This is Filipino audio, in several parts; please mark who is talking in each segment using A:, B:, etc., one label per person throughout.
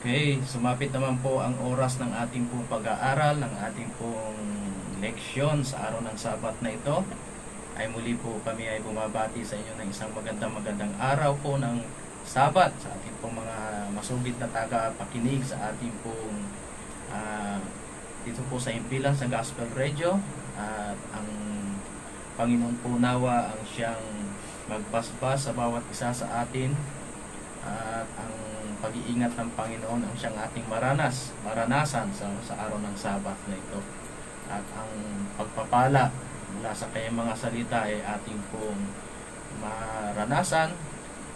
A: Okay, sumapit naman po ang oras ng ating pong pag-aaral, ng ating pong leksyon sa araw ng Sabat na ito. Ay muli po kami ay bumabati sa inyo ng isang magandang araw po ng Sabat sa ating pong mga masugid na taga-pakinig sa ating pong dito po sa impilan sa Gospel Radio. At ang Panginoon po nawa ang siyang magbasbas sa bawat isa sa atin, at ang pag-iingat ng Panginoon ang siyang ating maranasan sa araw ng Sabat na ito. At ang pagpapala mula sa kanyang mga salita ay ating pong maranasan,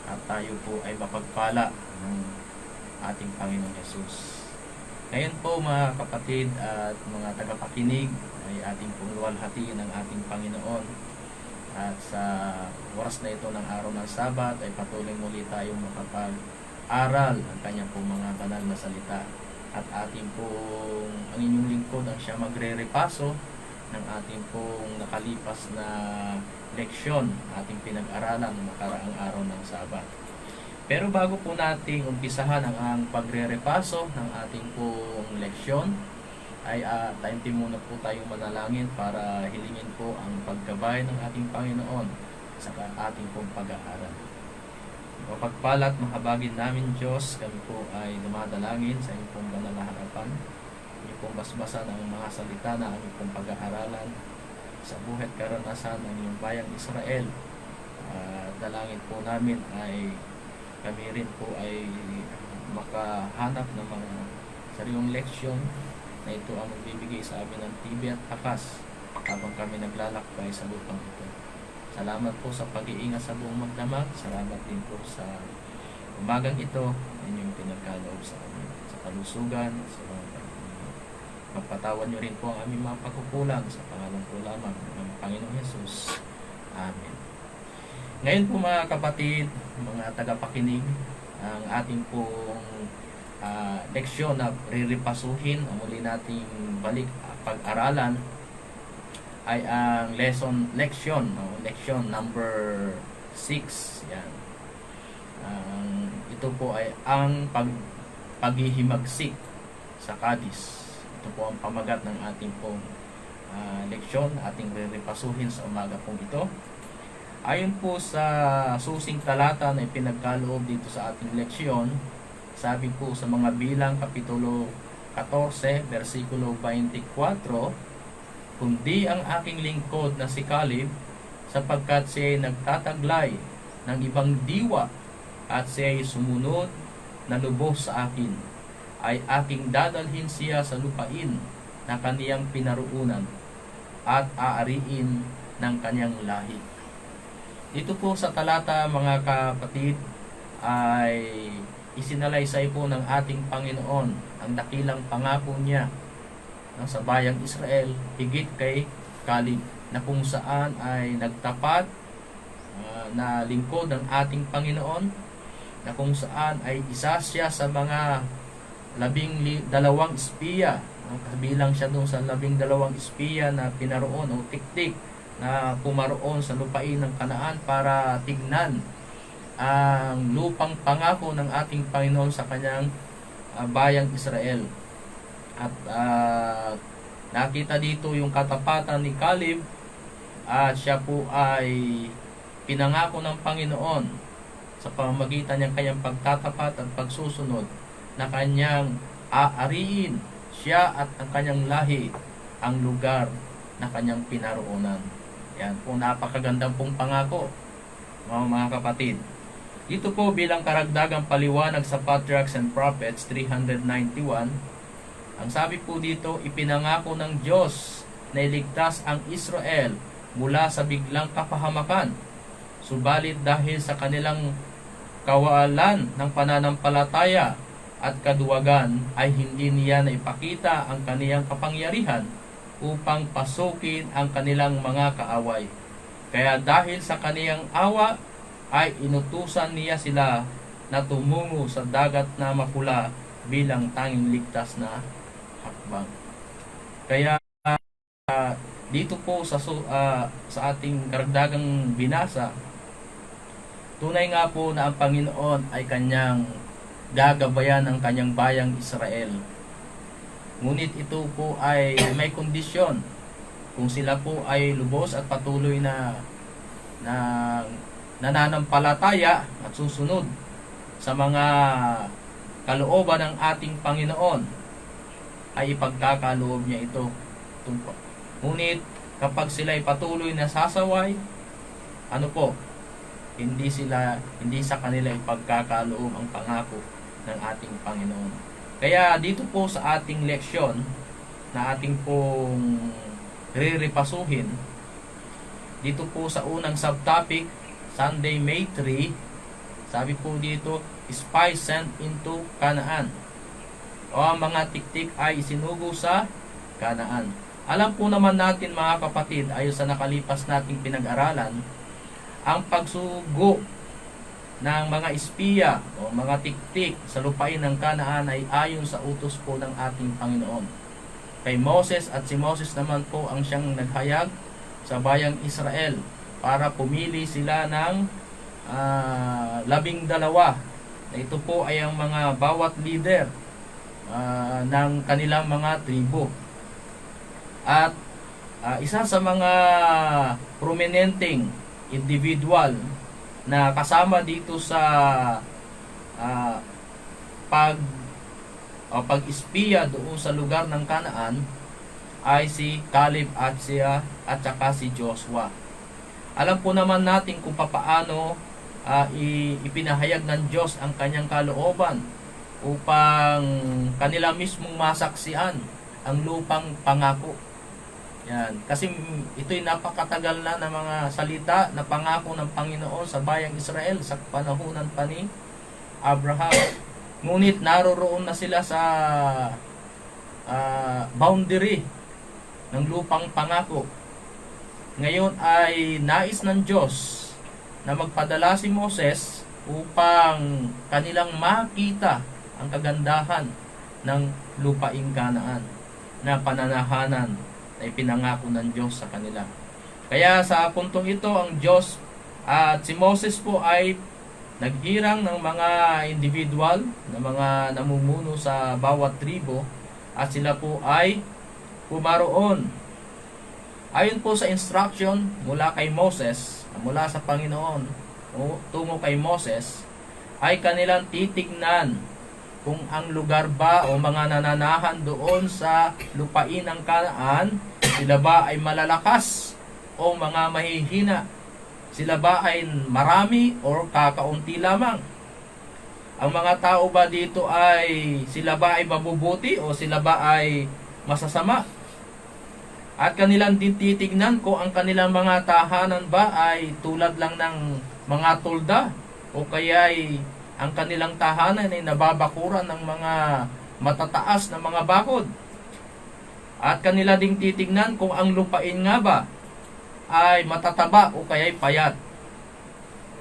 A: at tayo po ay mapagpala ng ating Panginoon Jesus. Ngayon po mga kapatid at mga tagapakinig, ay ating pong luwalhatiin ng ating Panginoon. At sa oras na ito ng araw ng Sabat ay patuloy muli tayong makapag-aral ang kanyang pong mga banal na salita. At ating pong, ang inyong lingkod ang siya magre-repaso ng ating pong nakalipas na leksyon, ating pinag-aralan ng nakaraang araw ng Sabat. Pero bago po nating umpisahan ang pagre-repaso ng ating pong leksyon, ay tayo muna po tayong manalangin para hilingin po ang paggabay ng ating Panginoon sa ating pong pag-aaral. Mapagpalat mahabagin namin Diyos, kami po ay dumadalangin sa inyong pong banal na harapan. Inyong pong basbasan ang mga salita na aming pong pag-aaralan sa buhay at karanasan ng inyong bayang Israel. Dalangin po namin ay kami rin po ay makahanap ng mga sariling leksyon na ito ang magbibigay sa amin ng tibay at takas habang kami naglalakbay sa lupang ito. Salamat po sa pag-iingat sa buong magdamag. Salamat din po sa umagang ito na inyong pinagkaloob sa amin, sa kalusugan, sa mga magpatawan nyo rin po ang aming mga pagkukulang sa pangalan po lamang ng Panginoong Jesus. Amen. Ngayon po mga kapatid, mga tagapakinig, ang ating pong leksyon na riripasuhin o muli nating balik pag-aralan ay ang leksyon number 6. Yan. Ito po ay ang paghihimagsik sa Kadis. Ito po ang pamagat ng ating pong leksyon, ating riripasuhin sa umaga pong ito. Ayon po sa susing talata na ipinagkaloob dito sa ating leksyon, sabi po sa mga Bilang Kapitulo 14, versikulo 24, kundi ang aking lingkod na si Caleb, sapagkat siya ay nagtataglay ng ibang diwa at siya ay sumunod na lubos sa akin, ay aking dadalhin siya sa lupain na kaniyang pinaruunan at aariin ng kanyang lahi. Dito po sa talata mga kapatid ay isinalaysay po ng ating Panginoon ang dakilang pangako niya sa bayang Israel higit kay Caleb, na kung saan ay nagtapat na lingkod ng ating Panginoon, na kung saan ay isa siya sa mga 12 espiya, kabilang siya doon sa 12 espiya na pinaroon o tiktik na pumaroon sa lupain ng Kanaan para tignan ang lupang pangako ng ating Panginoon sa kanyang bayang Israel. At nakita dito yung katapatan ni Caleb, at siya po ay pinangako ng Panginoon sa pamamagitan ng kanyang pagtatapat at pagsusunod na kanyang aariin siya at ang kanyang lahi ang lugar na kanyang pinaroonan. Yan po, napakagandang pong pangako mga kapatid. Dito po bilang karagdagang paliwanag sa Patriarchs and Prophets 391, ang sabi po dito, ipinangako ng Diyos na iligtas ang Israel mula sa biglang kapahamakan. Subalit dahil sa kanilang kawalan ng pananampalataya at kaduwagan ay hindi niya na ipakita ang kaniyang kapangyarihan upang pasukin ang kanilang mga kaaway. Kaya dahil sa kaniyang awa ay inutusan niya sila na tumungo sa dagat na mapula bilang tanging ligtas na hakbang. Kaya dito po sa ating karagdagang binasa, tunay nga po na ang Panginoon ay kanyang gagabayan ang kanyang bayang Israel. Ngunit ito po ay may kondisyon. Kung sila po ay lubos at patuloy na nananampalataya at susunod sa mga kalooban ng ating Panginoon, ay ipagkakaloob niya ito. Ngunit kapag sila ay patuloy na sasaway, ano po, hindi sa kanila ipagkakaloob ang pangako ng ating Panginoon. Kaya dito po sa ating leksyon na ating pong rirepasuhin, dito po sa unang subtopic, Sunday, May 3, sabi po dito, spies sent into Canaan, o ang mga tiktik ay isinugo sa Canaan. Alam po naman natin mga kapatid, ayon sa nakalipas nating pinag-aralan, ang pagsugo ng mga espiya o mga tiktik sa lupain ng Canaan ay ayon sa utos po ng ating Panginoon kay Moses, at si Moses naman po ang siyang naghayag sa bayang Israel para pumili sila ng 12 na ito po ay ang mga bawat leader ng kanilang mga tribo. At isa sa mga prominenteng individual na kasama dito sa pag-espiya doon sa lugar ng Canaan ay si Caleb at saka si Joshua. Alam po naman natin kung papaano ipinahayag ng Diyos ang kanyang kalooban upang kanila mismong masaksihan ang lupang pangako. Yan. Kasi ito'y napakatagal na ng mga salita na pangako ng Panginoon sa bayang Israel sa panahunan pa ni Abraham. Ngunit naroroon na sila sa boundary ng lupang pangako. Ngayon ay nais ng Diyos na magpadala si Moses upang kanilang makita ang kagandahan ng lupaing Kanaan na pananahanan na ipinangako ng Diyos sa kanila. Kaya sa puntong ito, ang Diyos at si Moses po ay naghirang ng mga individual, na mga namumuno sa bawat tribo, at sila po ay pumaroon. Ayon po sa instruction mula kay Moses, mula sa Panginoon tungo kay Moses, ay kanilang titignan kung ang lugar ba o mga nananahan doon sa lupain ng Kanaan, sila ba ay malalakas o mga mahihina? Sila ba ay marami o kakaunti lamang? Ang mga tao ba dito ay sila ba ay mabubuti o sila ba ay masasama? At kanilang din titignan kung ang kanilang mga tahanan ba ay tulad lang ng mga tulda o kaya ay ang kanilang tahanan ay nababakuran ng mga matataas na mga bakod. At kanila ding titignan kung ang lupain nga ba ay matataba o kaya ay payat.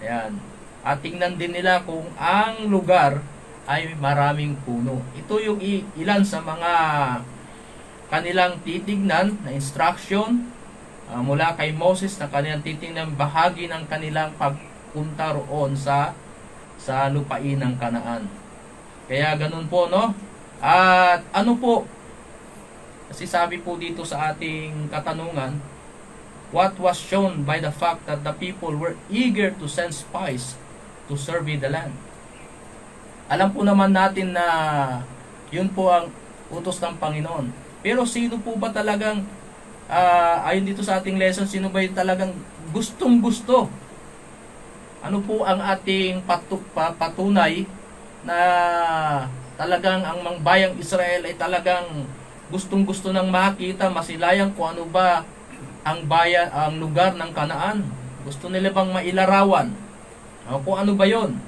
A: Ayan. At tingnan din nila kung ang lugar ay maraming puno. Ito yung ilan sa mga kanilang titignan na instruction mula kay Moses na kanilang titignan bahagi ng kanilang pagpunta roon sa lupain ng Kanaan. Kaya ganun po, no? At ano po, kasi sabi po dito sa ating katanungan, what was shown by the fact that the people were eager to send spies to survey the land? Alam po naman natin na yun po ang utos ng Panginoon. Pero sino po ba talagang, ayon dito sa ating lesson, sino ba yung talagang gustong-gusto? Ano po ang ating patunay na talagang ang bayang Israel ay talagang gustong-gusto nang makita, masilayan kung ano ba ang lugar ng Kanaan? Gusto nila bang mailarawan? Kung ano ba yon?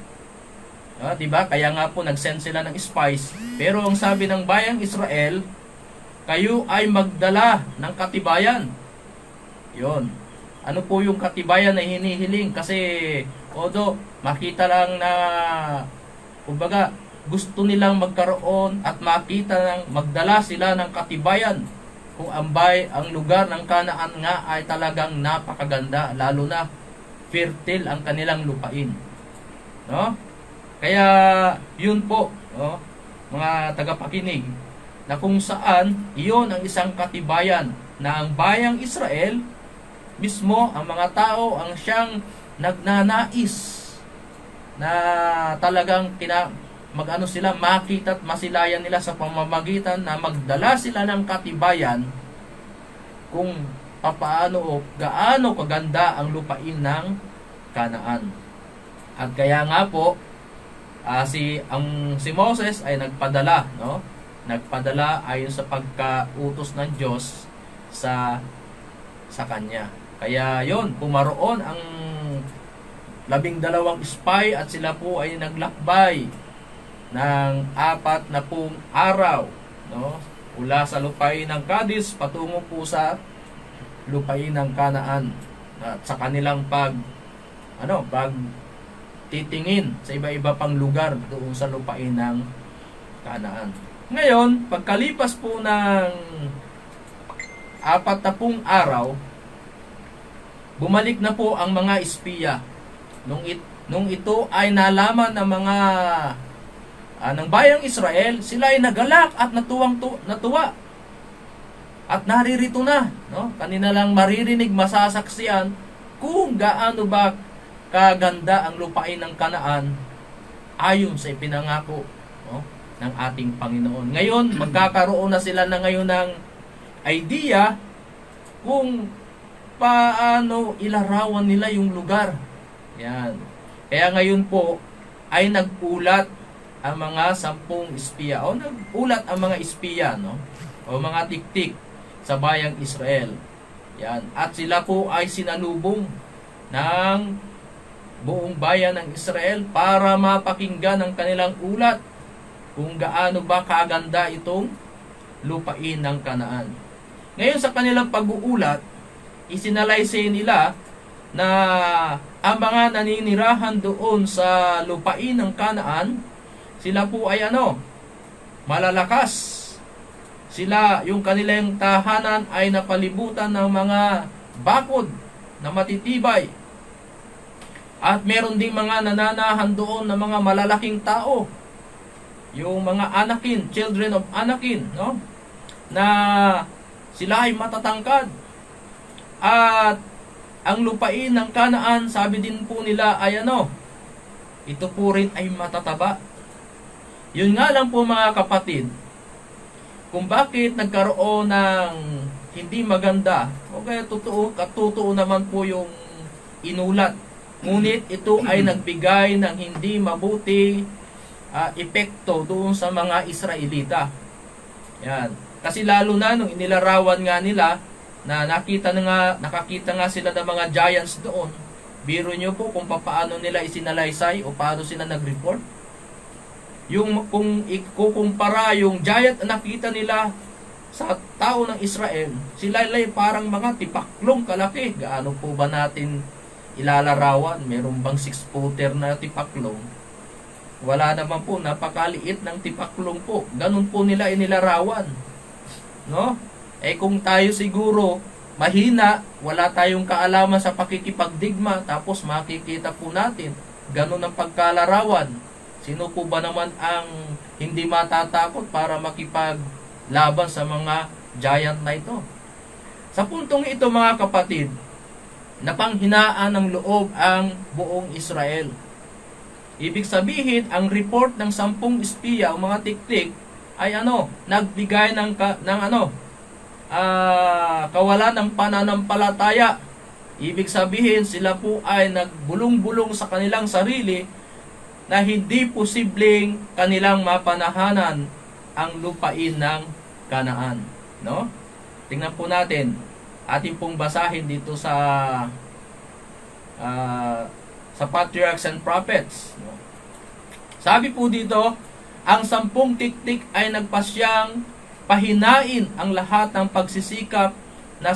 A: Diba? Kaya nga po nag-send sila ng spies. Pero ang sabi ng bayang Israel, kayo ay magdala ng katibayan. Yon. Ano po yung katibayan na hinihiling? Kasi although makita lang na kumbaga gusto nilang magkaroon at makita ng magdala sila ng katibayan kung ang lugar ng Kanaan nga ay talagang napakaganda, lalo na fertile ang kanilang lupain. No? Kaya yun po, no, mga tagapakinig, na kung saan iyon ang isang katibayan na ang bayang Israel mismo, ang mga tao ang siyang nagnanais na talagang mag-ano sila, makita at masilayan nila sa pamamagitan na magdala sila ng katibayan kung papaano o gaano kaganda ang lupain ng Kanaan. At kaya nga po, si Moses ay nagpadala, no? Nagpadala ayon sa pagkautos ng Diyos sa kanya. Kaya yon, pumaroon ang 12 spy at sila po ay naglakbay ng 40 araw, no? Mula sa lupain ng Cadiz patungo po sa lupain ng Kanaan. At sa kanilang pag titingin sa iba-iba pang lugar doon sa lupain ng Kanaan. Ngayon, pagkalipas po ng 40 araw, bumalik na po ang mga espiya. Nung ito ay nalaman ng mga ng bayang Israel, sila ay nagalak at natuwa. At naririto na, no? Kanina lang maririnig, masasaksiyan kung gaano ba kaganda ang lupain ng Kanaan ayon sa ipinangako, no, ng ating Panginoon. Ngayon, magkakaroon na sila na ngayon ng idea kung paano ilarawan nila yung lugar. Yan. Kaya ngayon po ay nag-ulat ang mga 10 espiya o nag-ulat ang mga espiya, no, o mga tiktik sa bayang Israel. Yan. At sila po ay sinalubong ng buong bayan ng Israel para mapakinggan ang kanilang ulat kung gaano ba kaganda itong lupain ng Kanaan. Ngayon sa kanilang pag-uulat, isinalaysay nila na ang mga naninirahan doon sa lupain ng Kanaan, sila po ay malalakas. Sila, yung kanilang tahanan ay napalibutan ng mga bakod na matitibay. At meron ding mga nananahan doon na mga malalaking tao. Yung mga Anakin, children of Anakin, no? Na sila ay matatangkad. At ang lupain ng Kanaan, sabi din po nila ay ito po rin ay matataba. Yun nga lang po mga kapatid, kung bakit nagkaroon ng hindi maganda, okay, totoo naman po yung inulat. Ngunit ito ay nagbigay ng hindi mabuti epekto doon sa mga Israelita. Yan. Kasi lalo na nung inilarawan nga nila na nakakita nga sila ng mga giants doon. Biro nyo po kung paano nila isinalaysay o paano sila nag-report. Kung ikukumpara yung giant na nakita nila sa tao ng Israel, sila ay parang mga tipaklong kalaki. Gaano po ba natin ilalarawan? Meron bang 6-footer na tipaklong? Wala naman po, napakaliit ng tipaklong po. Ganun po nila inilarawan. No? Kung tayo siguro mahina, wala tayong kaalaman sa pakikipagdigma, tapos makikita po natin, ganun ang pagkalarawan. Sino po ba naman ang hindi matatakot para makipaglaban sa mga giant na ito? Sa puntong ito mga kapatid, napanghinaan ng loob ang buong Israel. Ibig sabihin, ang report ng 10 espiya o mga tiktik ay nagbigay ng kawalan ng pananampalataya. Ibig sabihin, sila po ay nagbulong-bulong sa kanilang sarili na hindi posibleng kanilang mapanahanan ang lupain ng Kanaan, no? Tingnan po natin, ating pong basahin dito sa Patriarchs and Prophets, no? Sabi po dito, ang 10 tiktik ay nagpasyang pahinain ang lahat ng pagsisikap na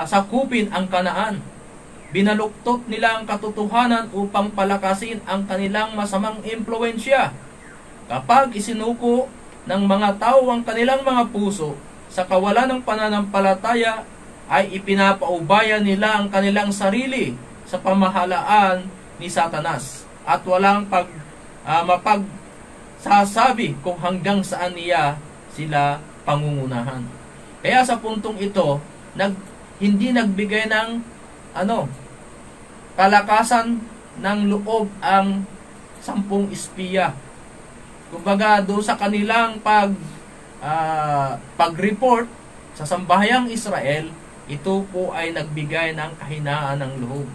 A: sakupin ang Kanaan. Binaluktot nila ang katotohanan upang palakasin ang kanilang masamang impluensya. Kapag isinuko ng mga tao ang kanilang mga puso sa kawalan ng pananampalataya, ay ipinapaubaya nila ang kanilang sarili sa pamahalaan ni Satanas. at walang mapagsasabi kung hanggang saan niya sila pangungunahan. Kaya sa puntong ito, hindi nagbigay ng kalakasan ng loob ang 10 espiya. Kumbaga doon sa kanilang pag-report sa sambahayang Israel, ito po ay nagbigay ng kahinaan ng loob.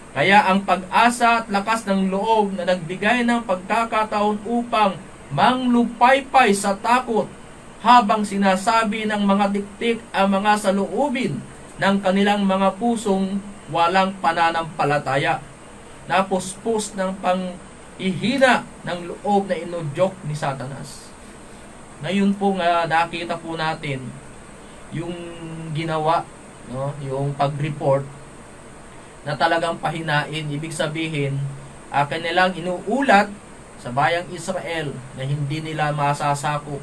A: Kaya ang pag-asa at lakas ng loob na nagbigay ng pagkakataon upang manglupaypay sa takot habang sinasabi ng mga diktik ang mga saloobin ng kanilang mga pusong walang pananampalataya, na puspos ng ihina ng loob na inudyok ni Satanas. Ngayon po nga nakita po natin yung ginawa, yung pag-report na talagang pahinain. Ibig sabihin, kanilang inuulat sa bayang Israel na hindi nila masasakop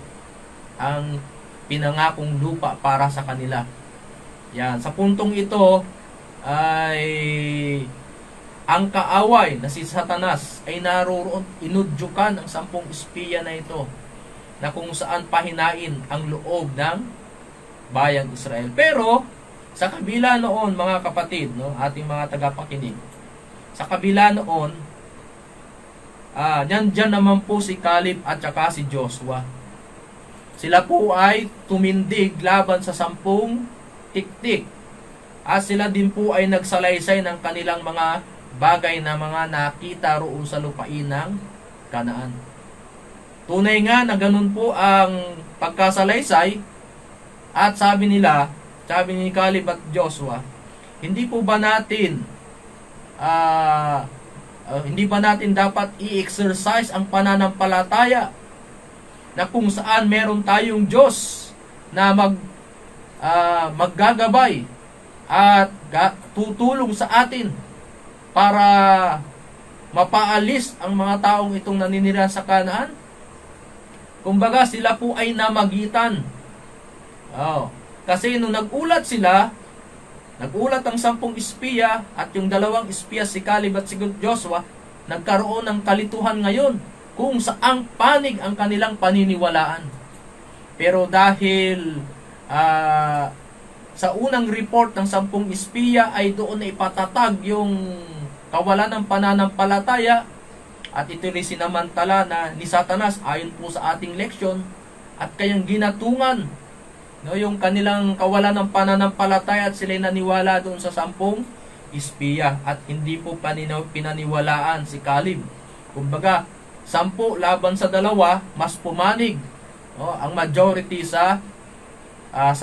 A: ang pinangakong lupa para sa kanila. Yan, sa puntong ito ay ang kaaway na si Satanas ay naroon, inudyukan ang 10 espiya na ito na kung saan pahinain ang loob ng bayang Israel. Pero sa kabila noon, mga kapatid, ating mga tagapakinig, sa kabila noon, nandyan naman po si Caleb at saka si Joshua. Sila po ay tumindig laban sa 10 tiktik. At sila din po ay nagsalaysay ng kanilang mga bagay na mga nakita roon sa lupain ng Kanaan. Tunay nga na ganun po ang pagkasalaysay, at sabi ni Caleb at Joshua, hindi ba natin dapat i-exercise ang pananampalataya na kung saan meron tayong Diyos na maggagabay at tutulong sa atin para mapaalis ang mga taong itong naninira sa Kanaan? Kumbaga sila po ay namagitan. Kasi nung nagulat ang 10 espiya at yung 2 espiya, si Caleb at si Joshua, nagkaroon ng kalituhan ngayon kung saang panig ang kanilang paniniwalaan. Pero dahil sa unang report ng 10 espiya ay doon na ipatatag yung kawalan ng pananampalataya, at ito rin sinamantala na ni Satanas ayon po sa ating leksyon, at kayang ginatungan yung kanilang kawalan ng pananampalataya at sila naniwala doon sa 10 espiya, at hindi po pinaniwalaan si Caleb. Kumbaga 10 laban sa 2, mas pumanig ang majority sa 10.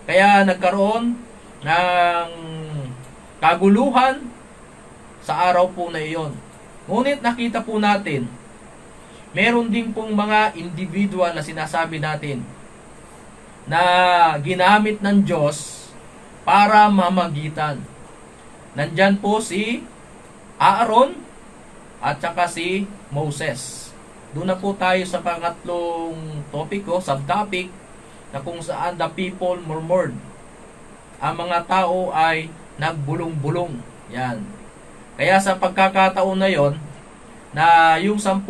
A: Kaya nagkaroon ng kaguluhan sa araw po na iyon. Ngunit nakita po natin, meron din pong mga individual na sinasabi natin na ginamit ng Diyos para mamagitan. Nandyan po si Aaron at saka si Moses. Doon na po tayo sa pangatlong topic subtopic, na kung saan the people murmured. Ang mga tao ay nagbulong-bulong. Yan. Kaya sa pagkakataon na yon, na yung 10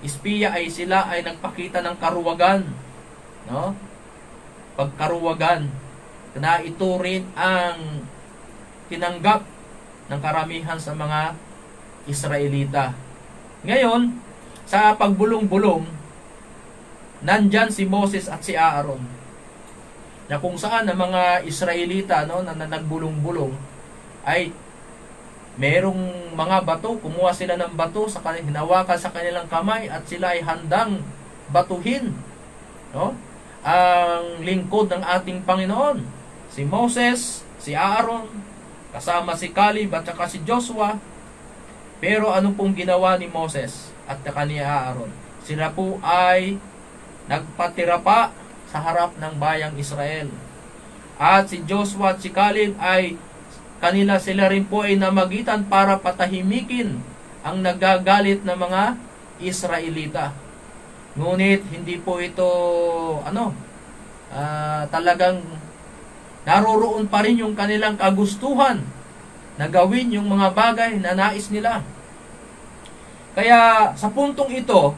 A: espiya ay sila ay nagpakita ng karuwagan. Pagkaruwagan. Na ito rin ang tinanggap ng karamihan sa mga Israelita. Ngayon, sa pagbulong-bulong, nandyan si Moses at si Aaron, na kung saan ang mga Israelita na nagbulong-bulong ay merong mga bato, kumuha sila ng bato, hinawakan sa kanilang kamay, at sila ay handang batuhin ang lingkod ng ating Panginoon. Si Moses, si Aaron, kasama si Caleb at saka si Joshua. Pero ano pong ginawa ni Moses at saka ni Aaron? Sila po ay nagpatira pa sa harap ng bayang Israel. At si Joshua at si Caleb ay sila rin po ay namagitan para patahimikin ang nagagalit na mga Israelita. Ngunit hindi po ito talagang naroroon pa rin yung kanilang kagustuhan na gawin yung mga bagay na nais nila. Kaya sa puntong ito,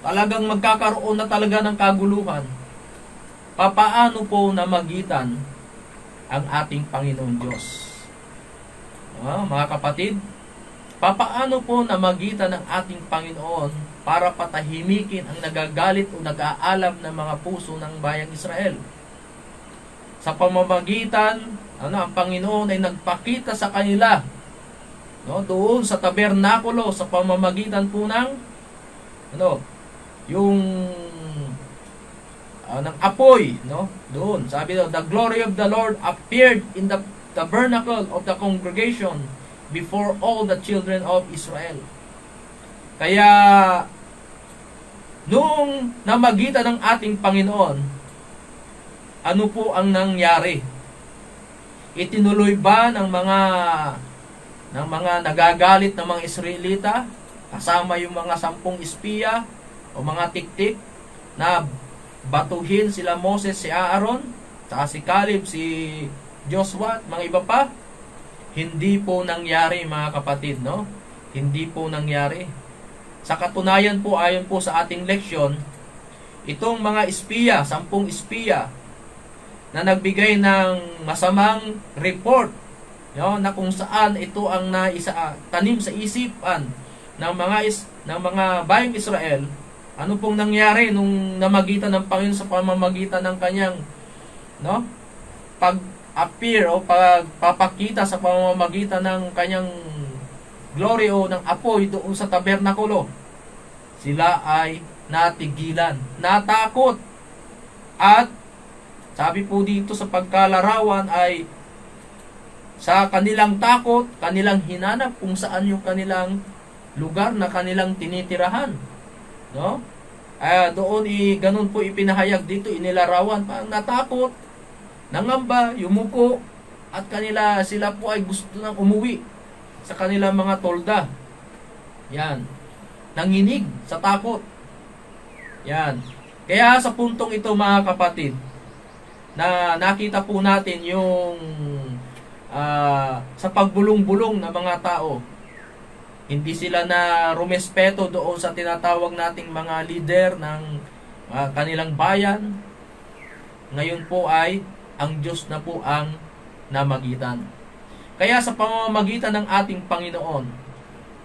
A: talagang magkakaroon na talaga ng kaguluhan. Papaano po namagitan ang ating Panginoon Diyos? Mga kapatid, papaano po namagitan ng ating Panginoon para patahimikin ang nagagalit o nag-aalam ng mga puso ng bayang Israel? Sa pamamagitan, ang Panginoon ay nagpakita sa kanila, doon sa tabernakulo, sa pamamagitan po ng yung ng apoy, doon sabi daw, the glory of the Lord appeared in the tabernacle of the congregation before all the children of Israel. Kaya noong namagitan ng ating Panginoon, ano po ang nangyari? Itinuloy ba ng mga nagagalit na mga Israelita, kasama yung mga 10 espiya o mga tiktik, na batuhin sila Moses, si Aaron, saka si Caleb, si Joshua, at mga iba pa? Hindi po nangyari, mga kapatid, Hindi po nangyari. Sa katunayan po, ayon po sa ating leksyon, itong mga espiya, 10 espiya, na nagbigay ng masamang report, na kung saan ito ang tanim sa isipan ng mga bayang Israel. Ano pong nangyari nung namagitan ng Panginoon sa pamamagitan ng kanyang pag-appear o pagpapakita sa pamamagitan ng kanyang glory o ng apoy doon sa tabernakulo? Sila ay natigilan, natakot, at sabi po dito sa pagkalarawan ay sa kanilang takot, kanilang hinanap kung saan yung kanilang lugar na kanilang tinitirahan. Doon ganun po ipinahayag dito, inilarawan, parang natakot, nangamba, yumuko, at sila po ay gusto nang umuwi sa kanilang mga tolda. Yan. Nanginig sa takot. Yan. Kaya sa puntong ito, mga kapatid, na nakita po natin yung sa pagbulong-bulong ng mga tao, hindi sila na rumespeto doon sa tinatawag nating mga leader ng kanilang bayan. Ngayon po ay ang Diyos na po ang namagitan. Kaya sa pamamagitan ng ating Panginoon,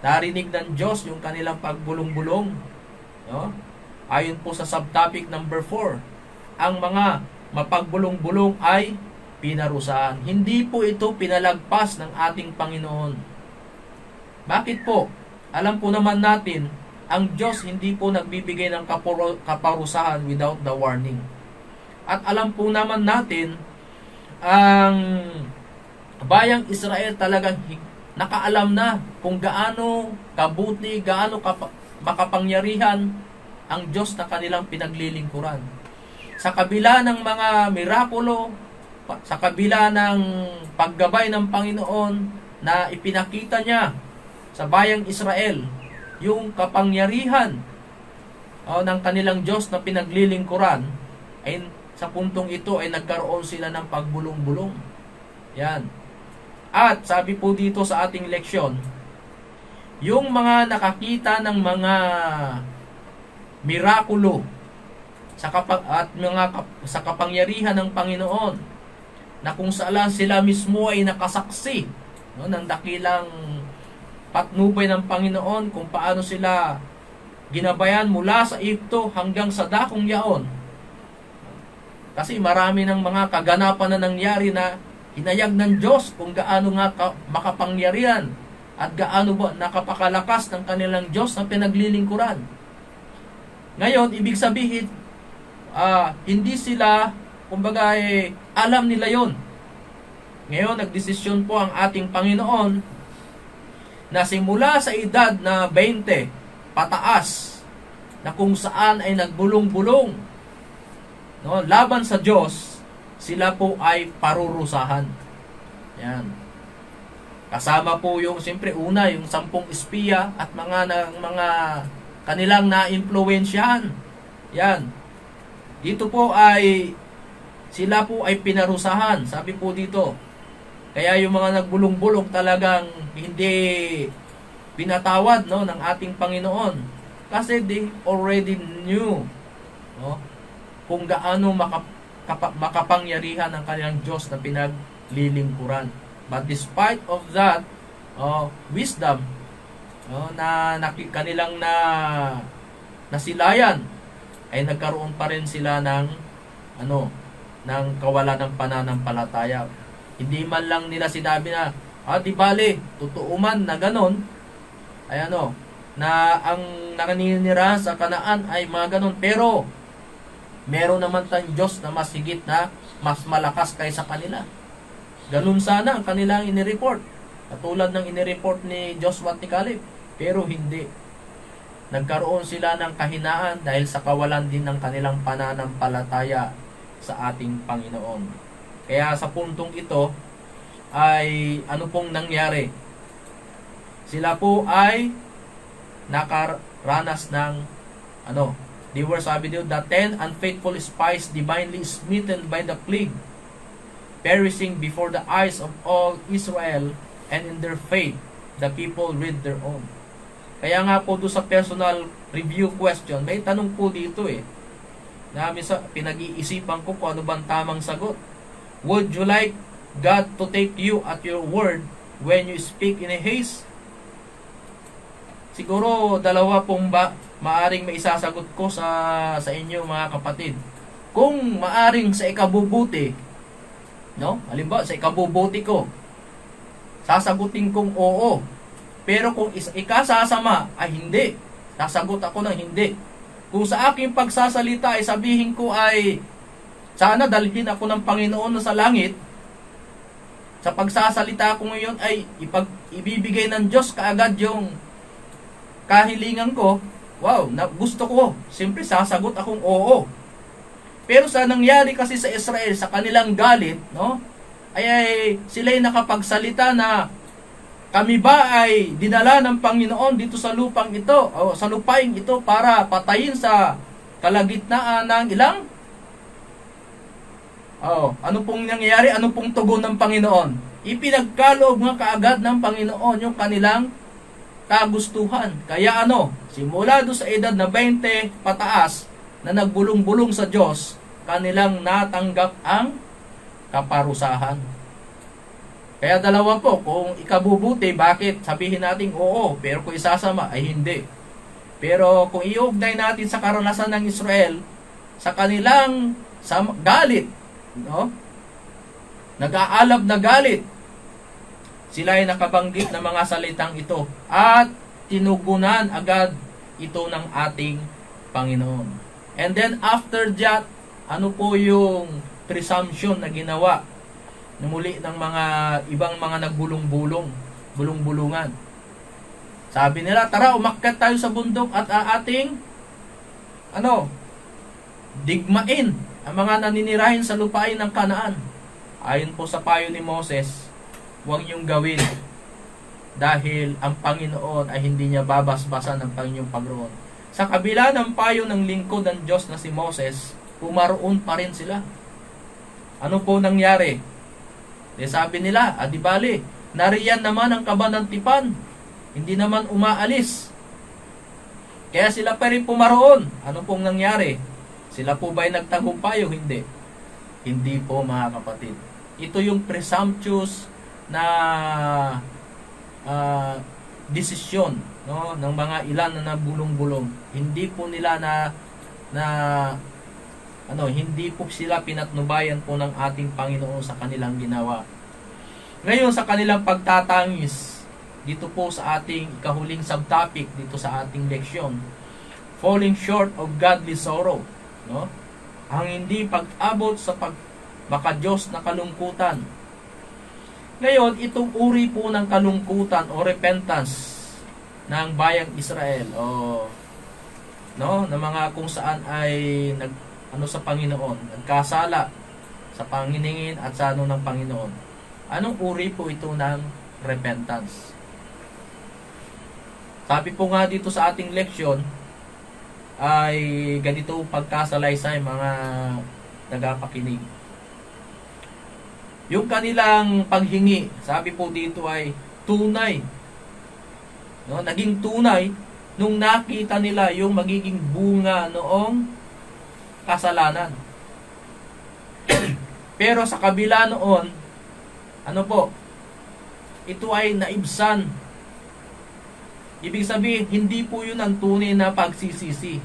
A: narinig ng Diyos yung kanilang pagbulong-bulong. Ayon po sa subtopic number 4, ang mga mapagbulong-bulong ay pinarusahan. Hindi po ito pinalagpas ng ating Panginoon. Bakit po? Alam po naman natin, ang Diyos hindi po nagbibigay ng kaparusahan without the warning. At alam po naman natin, ang bayang Israel talagang nakaalam na kung gaano kabuti, gaano makapangyarihan ang Diyos na kanilang pinaglilingkuran. Sa kabila ng mga mirakulo, sa kabila ng paggabay ng Panginoon na ipinakita niya sa bayang Israel, yung kapangyarihan ng kanilang Diyos na pinaglilingkuran, ay sa puntong ito ay nagkaroon sila ng pagbulong-bulong. Yan. At sabi po dito sa ating leksyon, yung mga nakakita ng mga mirakulo sa kapangyarihan ng Panginoon, na kung saan sila mismo ay nakasaksi ng dakilang patnubay ng Panginoon, kung paano sila ginabayan mula sa Egypto hanggang sa dakong yaon. Kasi marami ng mga kaganapan na nangyari na hinayag ng Diyos kung gaano nga makapangyarihan at gaano ba nakapakalakas ng kanilang Diyos na pinaglilingkuran. Ngayon, ibig sabihin, hindi sila, kumbaga, alam nila yon. Ngayon, nagdesisyon po ang ating Panginoon na simula sa edad na 20 pataas, na kung saan ay nagbulong-bulong laban sa Diyos, sila po ay parurusahan. Yan. Kasama po yung, siyempre, una, yung 10 espiya at mga kanilang na-impluwensyahan. Yan. Dito po ay sila po ay pinarusahan. Sabi po dito, Kaya yung mga nagbulong-bulong talagang hindi pinatawad, no, ng ating Panginoon. Kasi they already knew, no, kung gaano makapangyarihan ang kanilang Diyos na pinaglilingkuran. But despite of that wisdom, kanilang nasilayan, ay nagkaroon pa rin sila ng kawalan ng pananampalataya. Hindi man lang nila sinabi na, di bale, totoo man na ganon, ay na ang nakaninira sa Kanaan ay mga ganon. Pero, meron naman tayong Diyos na mas higit na, mas malakas kaysa kanila. Ganun sana ang kanilang inireport. Katulad ng inireport ni Joshua at ni Caleb. Pero hindi. Nagkaroon sila ng kahinaan dahil sa kawalan din ng kanilang pananampalataya sa ating Panginoon. Kaya sa puntong ito ay ano pong nangyari? Sila po ay nakaranas ng they were, sabi dito, the 10 unfaithful spies divinely smitten by the plague, perishing before the eyes of all Israel, and in their faith the people read their own. Kaya nga po doon sa personal review question, may tanong po dito na pinag-iisipan ko kung ano bang tamang sagot. Would you like God to take you at your word when you speak in a haste? Siguro dalawa pong maaring maisasagot ko sa inyo mga kapatid. Kung maaring sa ikabubuti, halimbawa sa ikabubuti ko, sasagutin kong oo. Pero kung ikasasama ay hindi, sasagot ako ng hindi. Kung sa aking pagsasalita ay sabihin ko ay sana dalhin ako ng Panginoon na sa langit, sa pagsasalita ko ngayon ay ibibigay ng Diyos kaagad yung kahilingan ko, gusto ko, siyempre sasagot akong oo. Pero sa nangyari kasi sa Israel, sa kanilang galit, ay sila'y nakapagsalita na kami ba ay dinala ng Panginoon dito sa lupang ito, o sa lupaing ito para patayin sa kalagitnaan ng ilang? Ano pong nangyayari? Ano pong tugon ng Panginoon? Ipinagkaloob nga kaagad ng Panginoon yung kanilang kagustuhan. Kaya simula doon sa edad na 20 pataas na nagbulong-bulong sa Diyos, kanilang natanggap ang kaparusahan. Kaya dalawa po, kung ikabubuti, bakit sabihin natin oo, pero kung isasama ay hindi. Pero kung iugnay natin sa karanasan ng Israel, sa kanilang galit, nag-aalab na galit, sila ay nakabanggit ng mga salitang ito at tinugunan agad ito ng ating Panginoon. And then after that, ano po yung presumption na ginawa muli ng mga ibang mga bulong-bulungan. Sabi nila, tara umakyat tayo sa bundok at ating digmain ang mga naninirahin sa lupain ng Kanaan. Ayon po sa payo ni Moses, huwag niyong gawin dahil ang Panginoon ay hindi niya babasbasan ng Panginoong Pagroon. Sa kabila ng payo ng lingkod ng Diyos na si Moses, pumaroon pa rin sila. Ano po nangyari? Sabi nila, di bali, nariyan naman ang kabanantipan, hindi naman umaalis. Kaya sila pa rin pumaroon. Ano pong nangyari? Sila po ba'y nagtagumpay o hindi? Hindi po mga kapatid. Ito yung presumptuous na desisyon ng mga ilan na nabulong-bulong. Hindi po nila hindi po sila pinatnubayan po ng ating Panginoon sa kanilang ginawa. Ngayon sa kanilang pagtatangis, dito po sa ating ikahuling subtopic dito sa ating leksyon, falling short of godly sorrow, ang hindi pag-abot sa makadiyos na kalungkutan. Ngayon, itong uri po ng kalungkutan o repentance ng bayang Israel na mga kung saan ay sa Panginoon, nagkasala sa panginingin at sa ng Panginoon. Anong uri po ito ng repentance? Sabi po nga dito sa ating leksyon ay ganito pagkasalaysay mga tagapakinig. Yung kanilang paghingi, sabi po dito ay tunay. No? Naging tunay nung nakita nila yung magiging bunga noong kasalanan. Pero sa kabila noon, ano po, ito ay naibsan. Ibig sabihin, hindi po yun ang tunay na pagsisisi.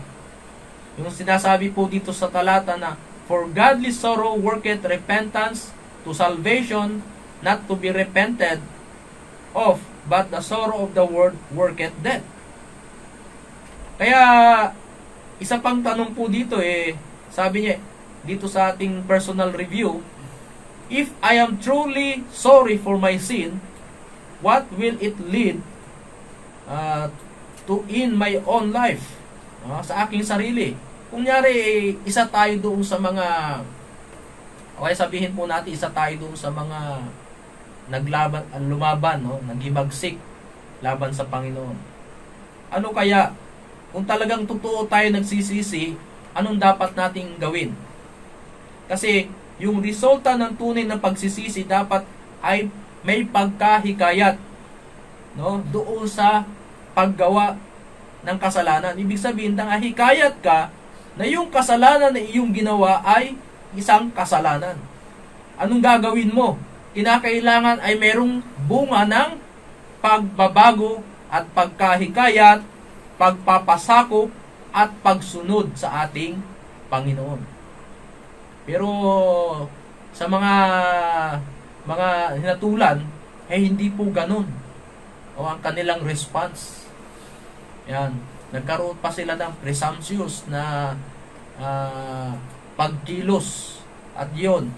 A: Yung sinasabi po dito sa talata na, for godly sorrow worketh repentance to salvation, not to be repented of, but the sorrow of the world worketh death. Kaya, isa pang tanong po dito sabi niya, dito sa ating personal review, if I am truly sorry for my sin, what will it lead to in my own life, sa aking sarili? Kung nyari, isa tayo doon sa mga, okay, sabihin po natin, isa tayo doon sa mga lumaban, naghimagsik laban sa Panginoon. Ano kaya, kung talagang totoo tayo nagsisisi, anong dapat nating gawin? Kasi, yung resulta ng tunay na pagsisisi dapat ay may pagkahikayat, doon sa paggawa ng kasalanan. Ibig sabihin, hikayat ka na yung kasalanan na iyong ginawa ay isang kasalanan. Anong gagawin mo? Kinakailangan ay merong bunga ng pagbabago at pagkahikayat, pagpapasakop at pagsunod sa ating Panginoon. Pero sa mga hinatulan, hindi po ganun ang kanilang response. Yan, nagkaroon pa sila ng presumptuous na pagkilos, at yon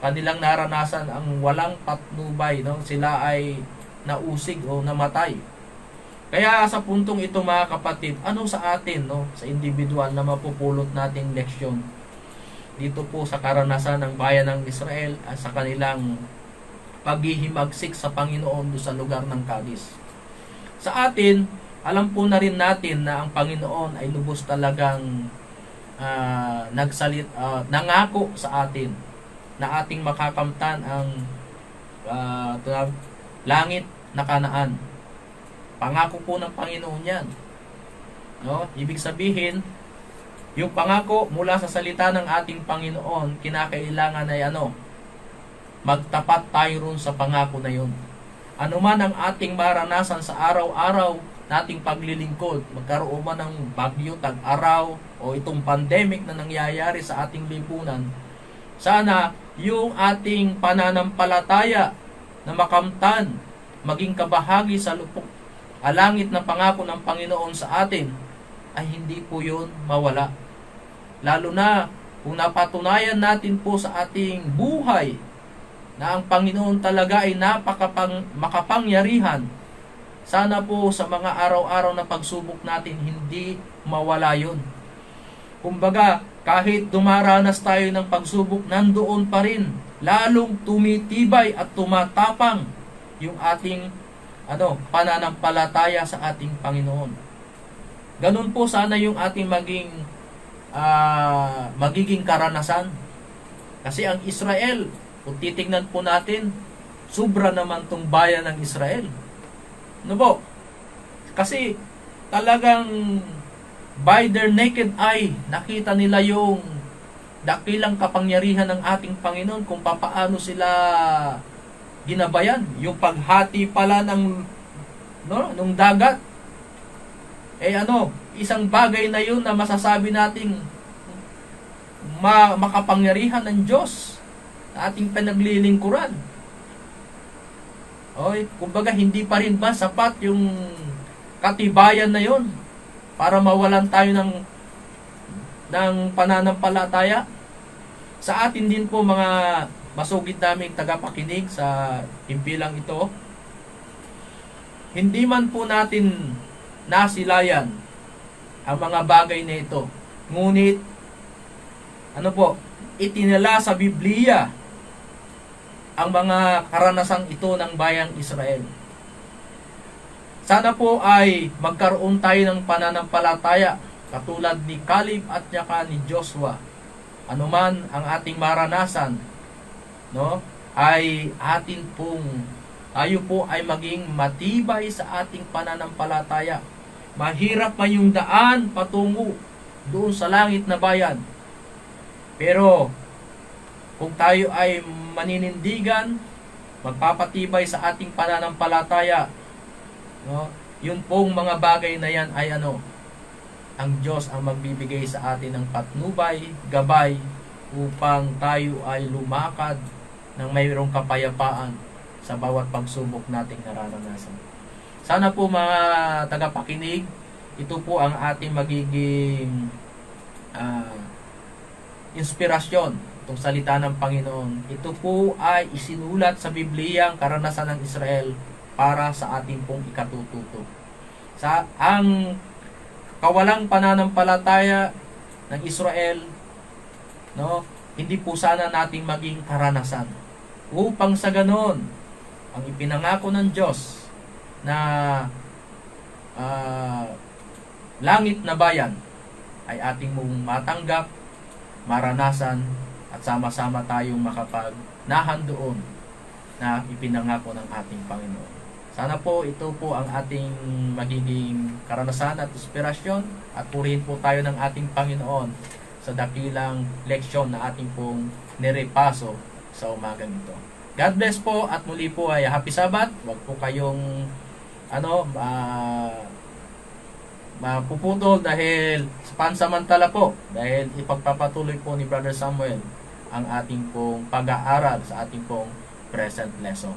A: kanilang naranasan ang walang patnubay, sila ay nausig o namatay. Kaya sa puntong ito, mga kapatid, ano sa atin, sa individual na mapupulot nating leksyon dito po sa karanasan ng bayan ng Israel at sa kanilang paghihimagsik sa Panginoon do sa lugar ng Kadis? Sa atin, alam po na rin natin na ang Panginoon ay lubos talagang nangako sa atin na ating makakamtan ang langit na Kanaan. Pangako po ng Panginoon yan. Ibig sabihin, yung pangako mula sa salita ng ating Panginoon, kinakailangan ay magtapat tayo ron sa pangako na yun. Ano man ang ating maranasan sa araw-araw nating paglilingkod, magkaroon man ng bagyo, tag-araw, o itong pandemic na nangyayari sa ating lipunan, sana yung ating pananampalataya na makamtan, maging kabahagi sa lupok alangit na pangako ng Panginoon sa atin, ay hindi po yun mawala. Lalo na kung napatunayan natin po sa ating buhay na ang Panginoon talaga ay makapangyarihan. Sana po sa mga araw-araw na pagsubok natin, hindi mawala yun. Kumbaga, kahit dumaranas tayo ng pagsubok, nandoon pa rin, lalong tumitibay at tumatapang yung ating pananampalataya sa ating Panginoon. Ganun po sana yung ating magiging karanasan. Kasi ang Israel, kung titignan po natin, sobra naman tong bayan ng Israel. Kasi talagang by their naked eye, nakita nila yung dakilang kapangyarihan ng ating Panginoon kung papaano sila ginabayan. Yung paghati pala nung dagat. Isang bagay na yun na masasabi nating makapangyarihan ng Diyos na ating pinaglilingkuran. Kumbaga, hindi pa rin ba sapat yung katibayan na yun para mawalan tayo ng pananampalataya? Sa atin din po, mga masugid naming tagapakinig sa himpilang ito, hindi man po natin nasilayan ang mga bagay na ito, ngunit itinala sa Biblia ang mga karanasang ito ng bayang Israel. Sana po ay magkaroon tayo ng pananampalataya katulad ni Caleb at ni Joshua. Anuman ang ating maranasan, ay tayo po ay maging matibay sa ating pananampalataya. Mahirap man yung daan patungo doon sa langit na bayan. Pero kung tayo ay maninindigan, magpapatibay sa ating pananampalataya, no? Yun pong mga bagay na yan ay ang Diyos ang magbibigay sa atin ng patnubay, gabay, upang tayo ay lumakad ng mayroong kapayapaan sa bawat pagsubok nating nararanasan. Sana po mga tagapakinig, ito po ang ating magiging inspirasyon, itong salita ng Panginoon. Ito po ay isinulat sa Biblia, ang karanasan ng Israel para sa ating pong ikatututo. Ang kawalang pananampalataya ng Israel, no, hindi po sana nating maging karanasan. Upang sa ganon, ang ipinangako ng Diyos na langit na bayan ay ating mong matanggap, maranasan, at sama-sama tayong makapagnahan doon na ipinangako ng ating Panginoon. Sana po ito po ang ating magiging karanasan at inspirasyon, at purihin po tayo ng ating Panginoon sa dakilang leksyon na ating pong nirepaso sa umagang ito. God bless po, at muli po ay happy Sabbath. Huwag po kayong mapuputol dahil sa pansamantala po, dahil ipagpapatuloy po ni Brother Samuel ang ating pong pag-aaral sa ating pong present lesson.